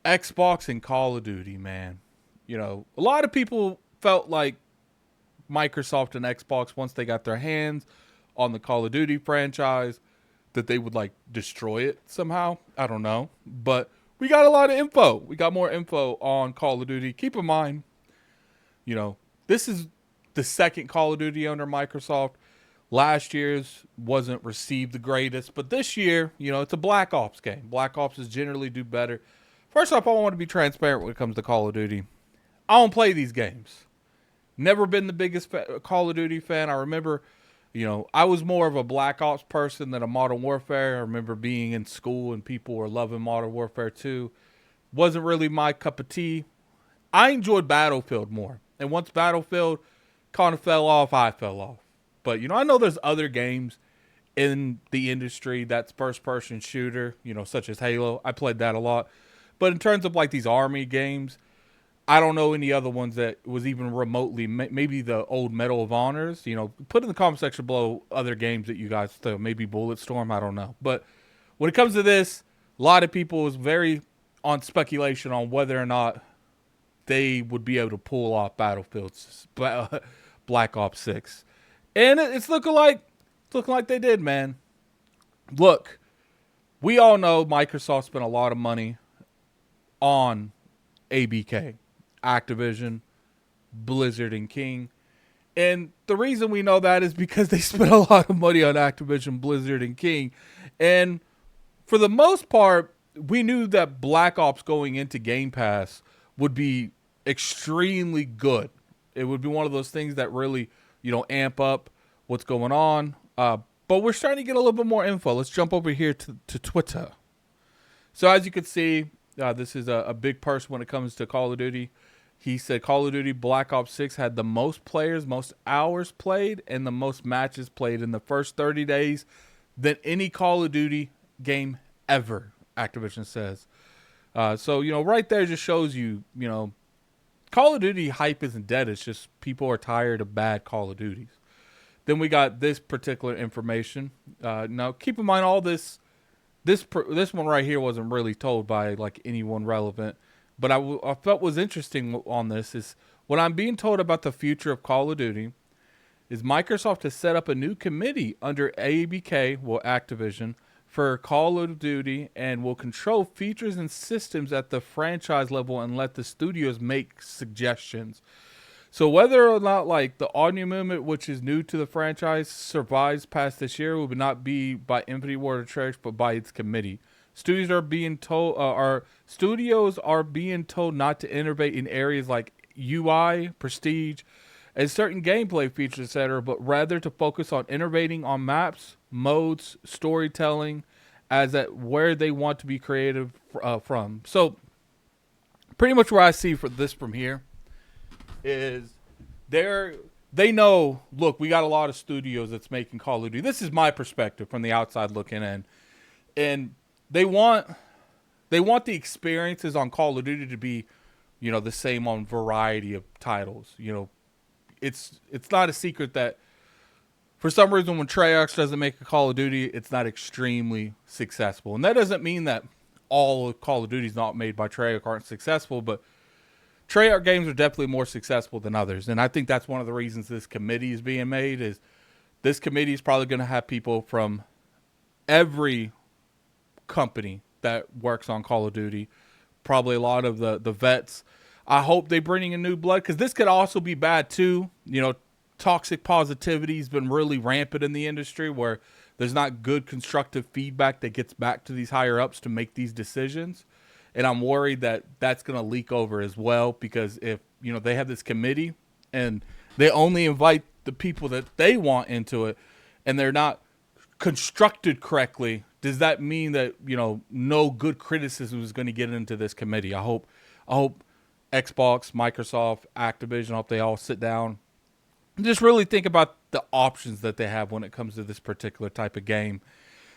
Xbox and Call of Duty, man. A lot of people felt like Microsoft and Xbox, once they got their hands on the Call of Duty franchise, that they would like destroy it somehow. I don't know. But we got a lot of info. We got more info on Call of Duty. Keep in mind, this is the second Call of Duty under Microsoft. Last year's wasn't received the greatest, but this year, it's a Black Ops game. Black Ops is generally do better. First off, I want to be transparent when it comes to Call of Duty. I don't play these games. Never been the biggest Call of Duty fan. I remember, I was more of a Black Ops person than a Modern Warfare. I remember being in school and people were loving Modern Warfare 2. Wasn't really my cup of tea. I enjoyed Battlefield more. And once Battlefield kind of fell off, I fell off. But, I know there's other games in the industry that's first-person shooter, such as Halo. I played that a lot. But in terms of, like, these army games, I don't know any other ones that was even remotely, maybe the old Medal of Honors. Put in the comment section below other games that you guys throw. Maybe Bulletstorm, I don't know. But when it comes to this, a lot of people was very on speculation on whether or not they would be able to pull off Battlefield's Black Ops 6. And it's looking like they did, man. Look, we all know Microsoft spent a lot of money on ABK, Activision, Blizzard, and King. And the reason we know that is because they spent a lot of money on Activision, Blizzard, and King. And for the most part, we knew that Black Ops going into Game Pass would be extremely good. It would be one of those things that really, amp up what's going on. But we're starting to get a little bit more info. Let's jump over here to Twitter. So as you can see, this is a big person when it comes to Call of Duty. He said Call of Duty Black Ops 6 had the most players, most hours played, and the most matches played in the first 30 days than any Call of Duty game ever, Activision says. So, right there just shows you, Call of Duty hype isn't dead. It's just people are tired of bad Call of Duties. Then we got this particular information. Now, keep in mind all this one right here wasn't really told by like anyone relevant. But I felt was interesting on this is what I'm being told about the future of Call of Duty is Microsoft has set up a new committee under ABK, Activision, for Call of Duty and will control features and systems at the franchise level and let the studios make suggestions. So whether or not like the audio movement, which is new to the franchise, survives past this year, will not be by Infinity Ward or Treyarch, but by its committee. Studios are being told not to innovate in areas like UI, prestige, and certain gameplay features, etc., but rather to focus on innovating on maps, modes, storytelling, as at where they want to be creative from. So, pretty much where I see from here is they know. Look, we got a lot of studios that's making Call of Duty. This is my perspective from the outside looking in, and they want the experiences on Call of Duty to be, the same on variety of titles. It's not a secret that for some reason when Treyarch doesn't make a Call of Duty, it's not extremely successful. And that doesn't mean that all of Call of Duty is not made by Treyarch aren't successful, but Treyarch games are definitely more successful than others. And I think that's one of the reasons this committee is being made is this committee is probably going to have people from every company that works on Call of Duty, probably a lot of the vets. I hope they bring in new blood because this could also be bad too. Toxic positivity has been really rampant in the industry where there's not good constructive feedback that gets back to these higher ups to make these decisions. And I'm worried that that's going to leak over as well because if, they have this committee and they only invite the people that they want into it and they're not constructed correctly, does that mean that, no good criticism is going to get into this committee? I hope Xbox, Microsoft, Activision, I hope they all sit down and just really think about the options that they have when it comes to this particular type of game.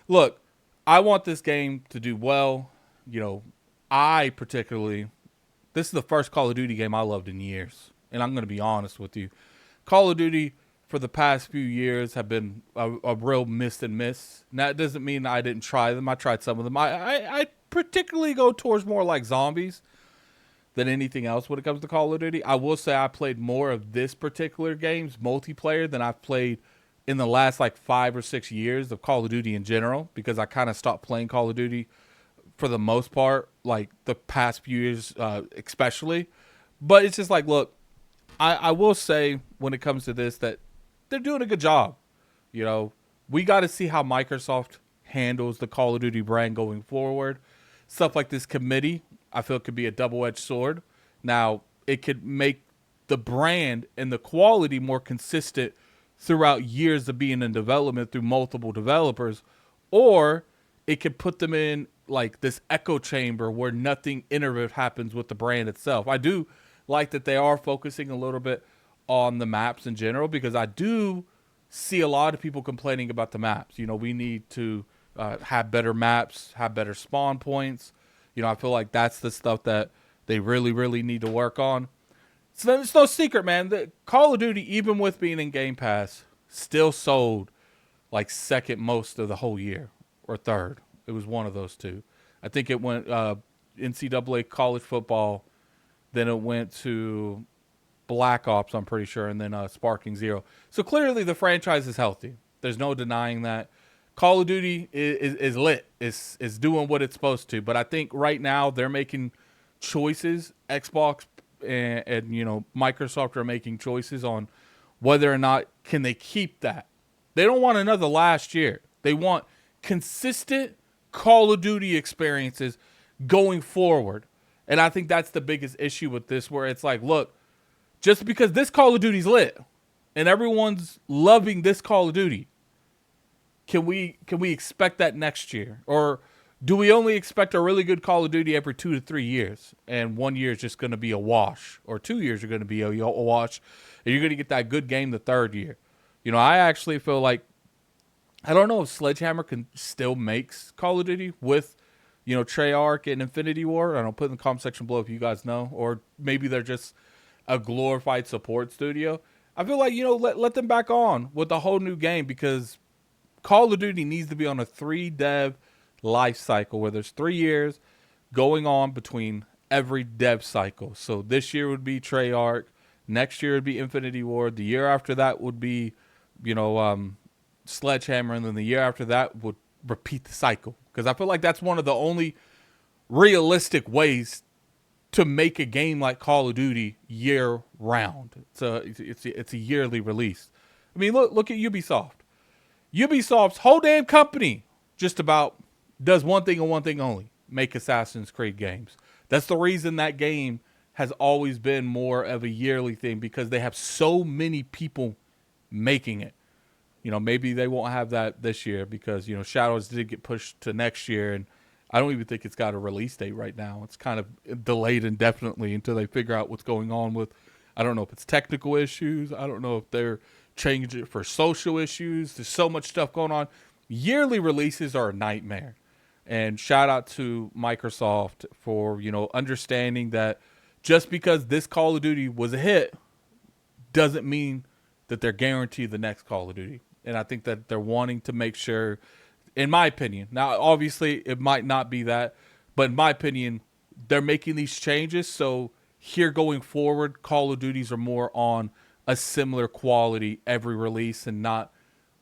Look, I want this game to do well. This is the first Call of Duty game I loved in years. And I'm going to be honest with you. Call of Duty for the past few years have been a real miss and miss. Now, that doesn't mean I didn't try them. I tried some of them. I particularly go towards more like zombies than anything else when it comes to Call of Duty. I will say I played more of this particular game's multiplayer than I've played in the last like 5 or 6 years of Call of Duty in general, because I kind of stopped playing Call of Duty for the most part, like the past few years, especially. But it's just like, look, I will say when it comes to this that they're doing a good job. You know, we got to see how Microsoft handles the Call of Duty brand going forward. Stuff like this committee, I feel it could be a double-edged sword. Now, it could make the brand and the quality more consistent throughout years of being in development through multiple developers, or it could put them in like this echo chamber where nothing innovative happens with the brand itself. I do like that they are focusing a little bit on the maps in general, because I do see a lot of people complaining about the maps. You know, we need to have better maps, have better spawn points. You know, I feel like that's the stuff that they really, really need to work on. So then it's no secret, man, that Call of Duty, even with being in Game Pass, still sold like second most of the whole year, or third. It was one of those two. I think it went NCAA college football, then it went to Black Ops, I'm pretty sure, and then Sparking Zero. So clearly the franchise is healthy. There's no denying that. Call of Duty is lit. It's doing what it's supposed to. But I think right now they're making choices. Xbox and you know, Microsoft are making choices on whether or not can they keep that. They don't want another last year. They want consistent Call of Duty experiences going forward. And I think that's the biggest issue with this, where it's like, look, just because this Call of Duty's lit and everyone's loving this Call of Duty, can we expect that next year? Or do we only expect a really good Call of Duty every 2 to 3 years, and 1 year is just going to be a wash, or 2 years are going to be a wash, and you're going to get that good game the third year? You know, I actually feel like, I don't know if Sledgehammer can still makes Call of Duty with, you know, Treyarch and Infinity Ward. I don't, put in the comment section below if you guys know, or maybe they're just a glorified support studio. I feel like, you know, let them back on with a whole new game, because Call of Duty needs to be on a 3 dev life cycle where there's 3 years going on between every dev cycle. So this year would be Treyarch, next year would be Infinity Ward, the year after that would be, you know, Sledgehammer, and then the year after that would repeat the cycle. Because I feel like that's one of the only realistic ways to make a game like Call of Duty year round. It's a yearly release. I mean, look at Ubisoft. Ubisoft's whole damn company just about does one thing and one thing only: make Assassin's Creed games. That's the reason that game has always been more of a yearly thing, because they have so many people making it. You know, maybe they won't have that this year because, you know, Shadows did get pushed to next year, and I don't even think it's got a release date right now. It's kind of delayed indefinitely until they figure out what's going on with, I don't know if it's technical issues. I don't know if they're changing it for social issues. There's so much stuff going on. Yearly releases are a nightmare. And shout out to Microsoft for, you know, understanding that just because this Call of Duty was a hit doesn't mean that they're guaranteed the next Call of Duty. And I think that they're wanting to make sure, in my opinion, now obviously it might not be that, but in my opinion, they're making these changes so here going forward, Call of Duties are more on a similar quality every release, and not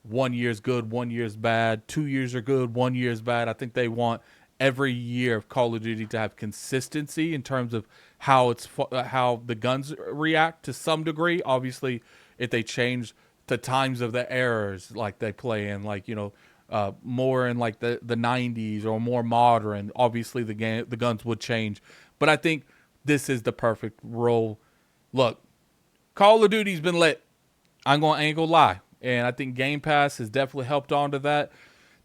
1 year's good, 1 year's bad, 2 years are good, 1 year's bad. I think they want every year of Call of Duty to have consistency in terms of how the guns react to some degree. Obviously, if they change the times of the eras like they play in, like, you know, more in like the 90s or more modern, obviously the guns would change. But I think this is the perfect role. Look, Call of Duty's been lit. I ain't gonna lie. And I think Game Pass has definitely helped onto that.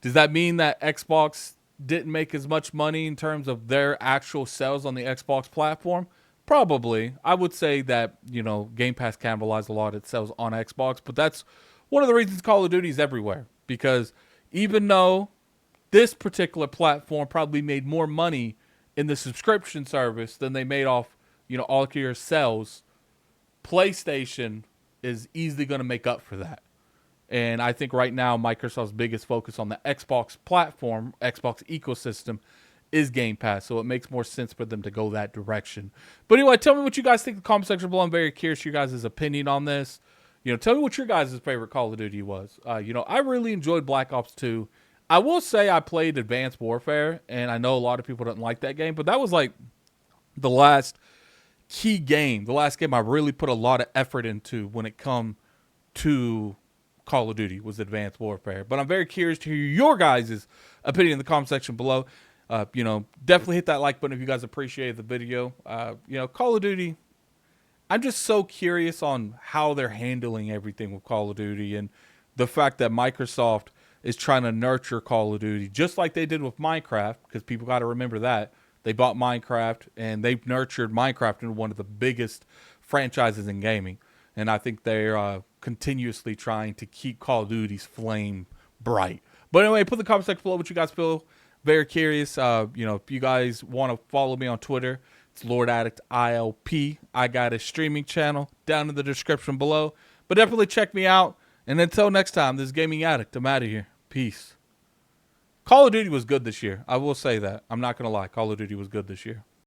Does that mean that Xbox didn't make as much money in terms of their actual sales on the Xbox platform? Probably. I would say that, you know, Game Pass cannibalized a lot of its sales on Xbox, but that's one of the reasons Call of Duty is everywhere. Because even though this particular platform probably made more money in the subscription service than they made off, you know, all of your sales, PlayStation is easily going to make up for that. And I think right now Microsoft's biggest focus on the Xbox platform, Xbox ecosystem, is Game Pass, so it makes more sense for them to go that direction. But anyway, tell me what you guys think in the comment section below. I'm very curious your guys' opinion on this. Tell me what your guys' favorite Call of Duty was. I really enjoyed Black Ops 2. I will say I played Advanced Warfare, and I know a lot of people didn't like that game, but that was like the last key game, the last game I really put a lot of effort into when it come to Call of Duty was Advanced Warfare. But I'm very curious to hear your guys' opinion in the comment section below. Definitely hit that like button if you guys appreciated the video. Call of Duty, I'm just so curious on how they're handling everything with Call of Duty, and the fact that Microsoft is trying to nurture Call of Duty just like they did with Minecraft, because people got to remember that. They bought Minecraft, and they've nurtured Minecraft into one of the biggest franchises in gaming. And I think they're continuously trying to keep Call of Duty's flame bright. But anyway, put in the comment section below what you guys feel. Very curious. If you guys want to follow me on Twitter, it's Lord Addict ILP. I got a streaming channel down in the description below. But definitely check me out. And until next time, this is Gaming Addict. I'm out of here. Peace. Call of Duty was good this year. I will say that. I'm not going to lie. Call of Duty was good this year.